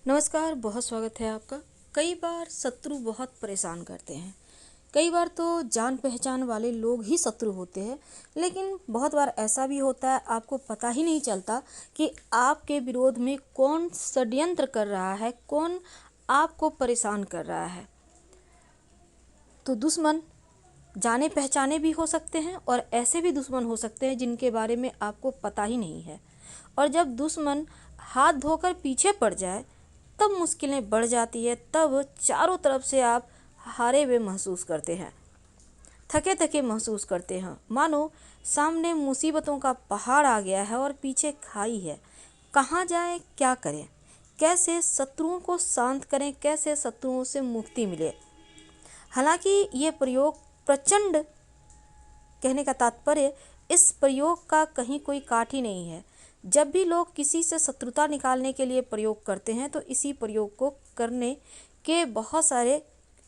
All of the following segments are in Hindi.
नमस्कार, बहुत स्वागत है आपका। कई बार शत्रु बहुत परेशान करते हैं। कई बार तो जान पहचान वाले लोग ही शत्रु होते हैं, लेकिन बहुत बार ऐसा भी होता है आपको पता ही नहीं चलता कि आपके विरोध में कौन षड्यंत्र कर रहा है, कौन आपको परेशान कर रहा है। तो दुश्मन जाने पहचाने भी हो सकते हैं और ऐसे भी दुश्मन हो सकते हैं जिनके बारे में आपको पता ही नहीं है। और जब दुश्मन हाथ धोकर पीछे पड़ जाए तब मुश्किलें बढ़ जाती है, तब चारों तरफ से आप हारे हुए महसूस करते हैं, थके थके महसूस करते हैं, मानो सामने मुसीबतों का पहाड़ आ गया है और पीछे खाई है। कहाँ जाएं, क्या करें, कैसे शत्रुओं को शांत करें, कैसे शत्रुओं से मुक्ति मिले। हालांकि ये प्रयोग प्रचंड कहने का तात्पर्य इस प्रयोग का कहीं कोई काठ ही नहीं है। जब भी लोग किसी से शत्रुता निकालने के लिए प्रयोग करते हैं तो इसी प्रयोग को करने के बहुत सारे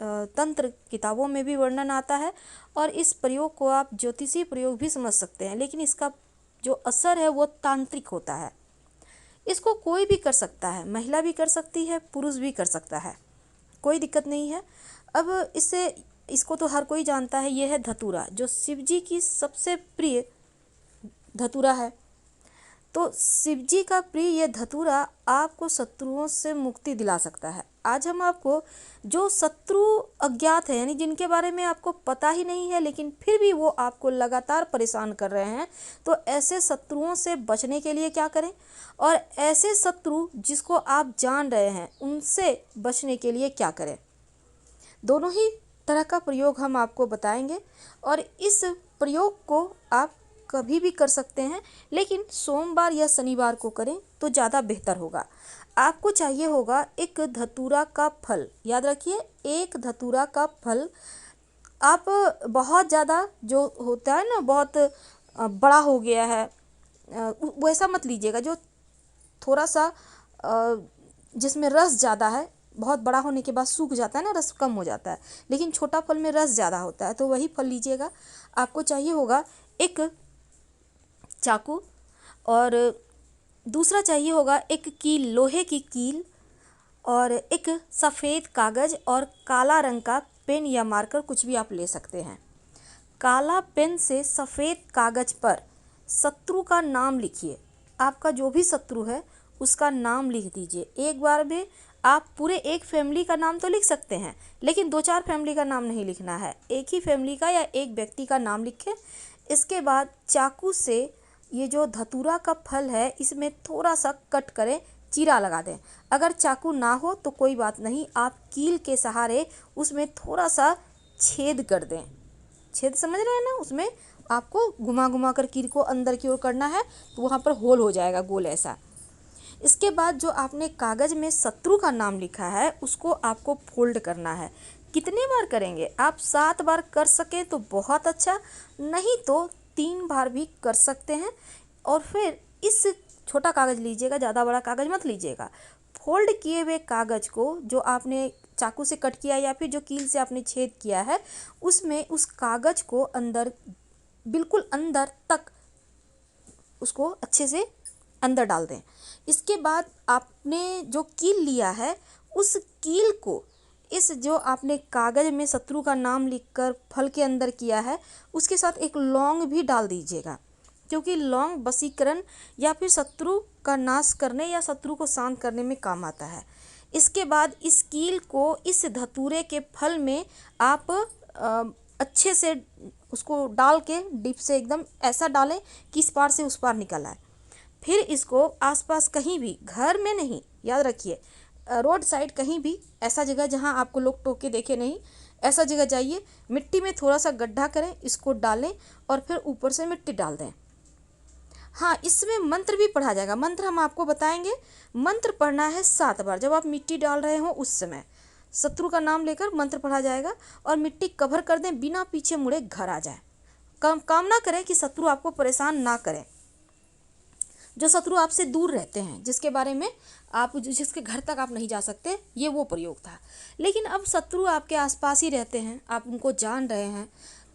तंत्र किताबों में भी वर्णन आता है और इस प्रयोग को आप ज्योतिषी प्रयोग भी समझ सकते हैं, लेकिन इसका जो असर है वो तांत्रिक होता है। इसको कोई भी कर सकता है, महिला भी कर सकती है, पुरुष भी कर सकता है, कोई दिक्कत नहीं है। अब इसको तो हर कोई जानता है, यह है धतूरा, जो शिव जी की सबसे प्रिय धतूरा है। तो शिव जी का प्रिय यह धतूरा आपको शत्रुओं से मुक्ति दिला सकता है। आज हम आपको जो शत्रु अज्ञात है, यानी जिनके बारे में आपको पता ही नहीं है लेकिन फिर भी वो आपको लगातार परेशान कर रहे हैं, तो ऐसे शत्रुओं से बचने के लिए क्या करें, और ऐसे शत्रु जिसको आप जान रहे हैं उनसे बचने के लिए क्या करें। दोनों ही तरह का प्रयोग हम आपको बताएंगे और इस प्रयोग को आप कभी भी कर सकते हैं, लेकिन सोमवार या शनिवार को करें तो ज़्यादा बेहतर होगा। आपको चाहिए होगा एक धतूरा का फल, याद रखिए एक धतूरा का फल। आप बहुत ज़्यादा जो होता है ना, बहुत बड़ा हो गया है वैसा मत लीजिएगा, जो थोड़ा सा जिसमें रस ज़्यादा है। बहुत बड़ा होने के बाद सूख जाता है ना, रस कम हो जाता है, लेकिन छोटा फल में रस ज़्यादा होता है, तो वही फल लीजिएगा। आपको चाहिए होगा एक चाकू और दूसरा चाहिए होगा एक कील, लोहे की कील, और एक सफ़ेद कागज़ और काला रंग का पेन या मार्कर, कुछ भी आप ले सकते हैं। काला पेन से सफ़ेद कागज़ पर शत्रु का नाम लिखिए। आपका जो भी शत्रु है उसका नाम लिख दीजिए। एक बार में आप पूरे एक फैमिली का नाम तो लिख सकते हैं, लेकिन 2-4 फैमिली का नाम नहीं लिखना है, एक ही फैमिली का या एक व्यक्ति का नाम लिखें। इसके बाद चाकू से ये जो धतूरा का फल है इसमें थोड़ा सा कट करें, चीरा लगा दें। अगर चाकू ना हो तो कोई बात नहीं, आप कील के सहारे उसमें थोड़ा सा छेद कर दें। छेद समझ रहे हैं ना, उसमें आपको घुमा घुमा कर कील को अंदर की ओर करना है तो वहाँ पर होल हो जाएगा गोल ऐसा। इसके बाद जो आपने कागज़ में शत्रु का नाम लिखा है उसको आपको फोल्ड करना है। कितने बार करेंगे आप? 7 बार कर सकें तो बहुत अच्छा, नहीं तो 3 बार भी कर सकते हैं। और फिर इस छोटा कागज़ लीजिएगा, ज़्यादा बड़ा कागज़ मत लीजिएगा। फोल्ड किए हुए कागज़ को जो आपने चाकू से कट किया या फिर जो कील से आपने छेद किया है उसमें उस कागज़ को अंदर, बिल्कुल अंदर तक उसको अच्छे से अंदर डाल दें। इसके बाद आपने जो कील लिया है उस कील को इस जो आपने कागज़ में शत्रु का नाम लिखकर फल के अंदर किया है उसके साथ एक लौंग भी डाल दीजिएगा, क्योंकि लौंग वशीकरण या फिर शत्रु का नाश करने या शत्रु को शांत करने में काम आता है। इसके बाद इस कील को इस धतूरे के फल में आप अच्छे से उसको डाल के डिप से एकदम ऐसा डालें कि इस पार से उस पार निकल आए। फिर इसको आसपास कहीं भी, घर में नहीं, याद रखिए रोड साइड कहीं भी, ऐसा जगह जहां आपको लोग टोके देखे नहीं, ऐसा जगह जाइए, मिट्टी में थोड़ा सा गड्ढा करें, इसको डालें और फिर ऊपर से मिट्टी डाल दें। हाँ, इसमें मंत्र भी पढ़ा जाएगा। मंत्र हम आपको बताएंगे। मंत्र पढ़ना है 7 बार। जब आप मिट्टी डाल रहे हो उस समय शत्रु का नाम लेकर मंत्र पढ़ा जाएगा और मिट्टी कवर कर दें, बिना पीछे मुड़े घर आ जाए। कामना करें कि शत्रु आपको परेशान ना करें। जो शत्रु आपसे दूर रहते हैं, जिसके बारे में आप, जिसके घर तक आप नहीं जा सकते, ये वो प्रयोग था। लेकिन अब शत्रु आपके आसपास ही रहते हैं, आप उनको जान रहे हैं,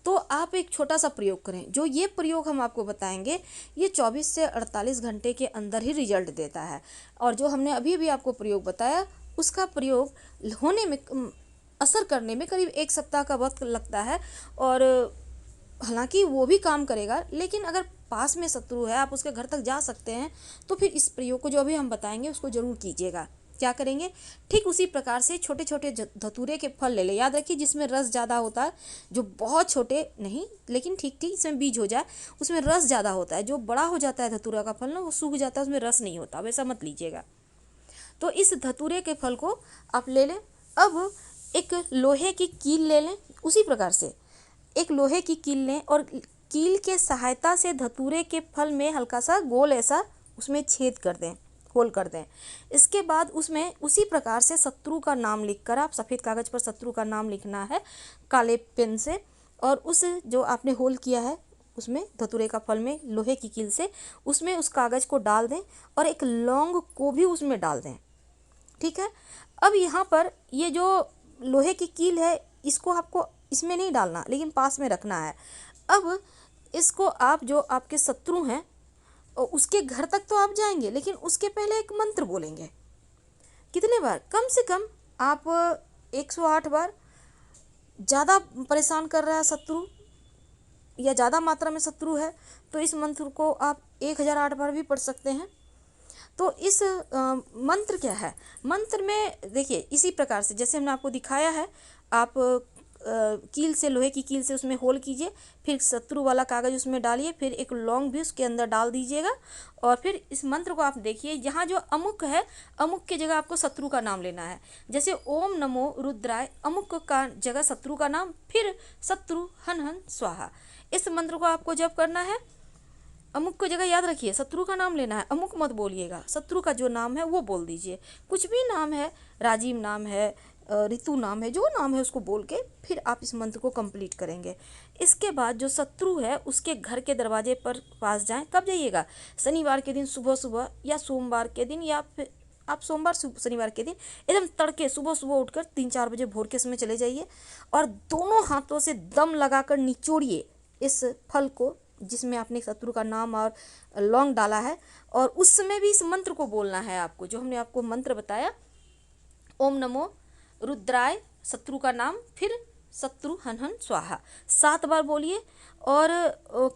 तो आप एक छोटा सा प्रयोग करें। जो ये प्रयोग हम आपको बताएंगे ये 24 से 48 घंटे के अंदर ही रिजल्ट देता है। और जो हमने अभी अभी आपको प्रयोग बताया उसका प्रयोग होने में असर करने में करीब 1 सप्ताह का वक्त लगता है। और हालांकि वो भी काम करेगा, लेकिन अगर पास में शत्रु है आप उसके घर तक जा सकते हैं तो फिर इस प्रयोग को जो अभी हम बताएंगे उसको ज़रूर कीजिएगा। क्या करेंगे, ठीक उसी प्रकार से छोटे छोटे धतूरे के फल ले ले। याद रखिए जिसमें रस ज़्यादा होता है, जो बहुत छोटे नहीं लेकिन ठीक ठीक इसमें बीज हो जाए, उसमें रस ज़्यादा होता है। जो बड़ा हो जाता है धतूरा का फल ना वो सूख जाता है, उसमें रस नहीं होता, वैसा मत लीजिएगा। तो इस धतूरे के फल को आप ले लें। अब एक लोहे की कील ले लें। उसी प्रकार से एक लोहे की कील लें और कील के सहायता से धतूरे के फल में हल्का सा गोल ऐसा उसमें छेद कर दें, होल कर दें। इसके बाद उसमें उसी प्रकार से शत्रु का नाम लिखकर, आप सफ़ेद कागज़ पर शत्रु का नाम लिखना है काले पेन से, और उस जो आपने होल किया है उसमें धतूरे का फल में लोहे की कील से उसमें उस कागज़ को डाल दें और एक लौंग को भी उसमें डाल दें। ठीक है। अब यहाँ पर ये जो लोहे की कील है इसको आपको इसमें नहीं डालना, लेकिन पास में रखना है। अब इसको आप जो आपके शत्रु हैं उसके घर तक तो आप जाएंगे, लेकिन उसके पहले एक मंत्र बोलेंगे। कितने बार? कम से कम आप 108 बार। ज़्यादा परेशान कर रहा है शत्रु या ज़्यादा मात्रा में शत्रु है तो इस मंत्र को आप 1008 बार भी पढ़ सकते हैं। तो इस मंत्र क्या है, मंत्र में देखिए इसी प्रकार से जैसे हमने आपको दिखाया है, आप कील से, लोहे की कील से उसमें होल कीजिए, फिर शत्रु वाला कागज़ उसमें डालिए, फिर एक लौंग भी उसके अंदर डाल दीजिएगा। और फिर इस मंत्र को आप देखिए, यहाँ जो अमुक है, अमुक की जगह आपको शत्रु का नाम लेना है। जैसे ओम नमो रुद्राय, अमुक का जगह शत्रु का नाम, फिर शत्रु हन हन स्वाहा। इस मंत्र को आपको जब करना है, अमुक की जगह याद रखिए शत्रु का नाम लेना है, अमुक मत बोलिएगा, शत्रु का जो नाम है वो बोल दीजिए। कुछ भी नाम है, राजीव नाम है, ऋतु नाम है, जो नाम है उसको बोल के फिर आप इस मंत्र को कंप्लीट करेंगे। इसके बाद जो शत्रु है उसके घर के दरवाजे पर पास जाएं। कब जाइएगा? शनिवार के दिन सुबह सुबह, या सोमवार के दिन, या फिर आप सोमवार शनिवार के दिन एकदम तड़के सुबह सुबह उठकर 3-4 बजे भोर के समय चले जाइए और दोनों हाथों से दम लगाकर निचोड़िए इस फल को जिसमें आपने शत्रु का नाम और लौंग डाला है। और उस समय भी इस मंत्र को बोलना है आपको, जो हमने आपको मंत्र बताया, ओम नमो रुद्राय, शत्रु का नाम, फिर शत्रु हन हन स्वाहा 7 बार बोलिए। और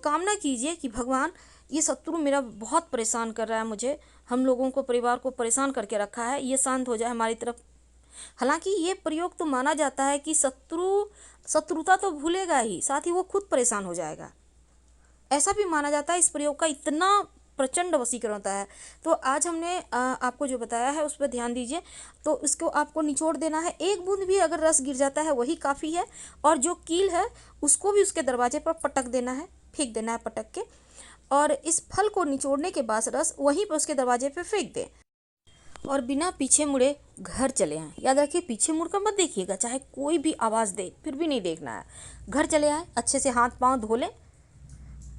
कामना कीजिए कि भगवान ये शत्रु मेरा बहुत परेशान कर रहा है, मुझे, हम लोगों को, परिवार को परेशान करके रखा है, ये शांत हो जाए हमारी तरफ। हालांकि ये प्रयोग तो माना जाता है कि शत्रुता तो भूलेगा ही, साथ ही वो खुद परेशान हो जाएगा, ऐसा भी माना जाता है। इस प्रयोग का इतना प्रचंड वशीकरण होता है। तो आज हमने आपको जो बताया है उस पर ध्यान दीजिए। तो इसको आपको निचोड़ देना है, एक बूंद भी अगर रस गिर जाता है वही काफ़ी है। और जो कील है उसको भी उसके दरवाजे पर पटक देना है, फेंक देना है पटक के। और इस फल को निचोड़ने के बाद रस वहीं पर उसके दरवाजे पर फेंक दें और बिना पीछे मुड़े घर चले आएँ। याद रखिए पीछे मुड़ कर मत देखिएगा, चाहे कोई भी आवाज़ दे फिर भी नहीं देखना है। घर चले आए, अच्छे से हाथ पाँव धो लें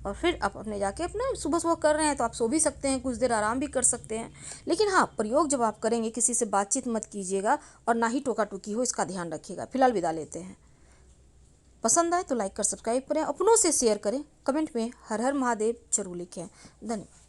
और फिर आप अपने जाके अपना सुबह सुबह कर रहे हैं तो आप सो भी सकते हैं, कुछ देर आराम भी कर सकते हैं। लेकिन हाँ, प्रयोग जब आप करेंगे किसी से बातचीत मत कीजिएगा और ना ही टोका टोकी हो, इसका ध्यान रखिएगा। फिलहाल विदा लेते हैं। पसंद आए तो लाइक कर सब्सक्राइब करें, अपनों से शेयर करें, कमेंट में हर हर महादेव जरूर लिखें। धन्यवाद।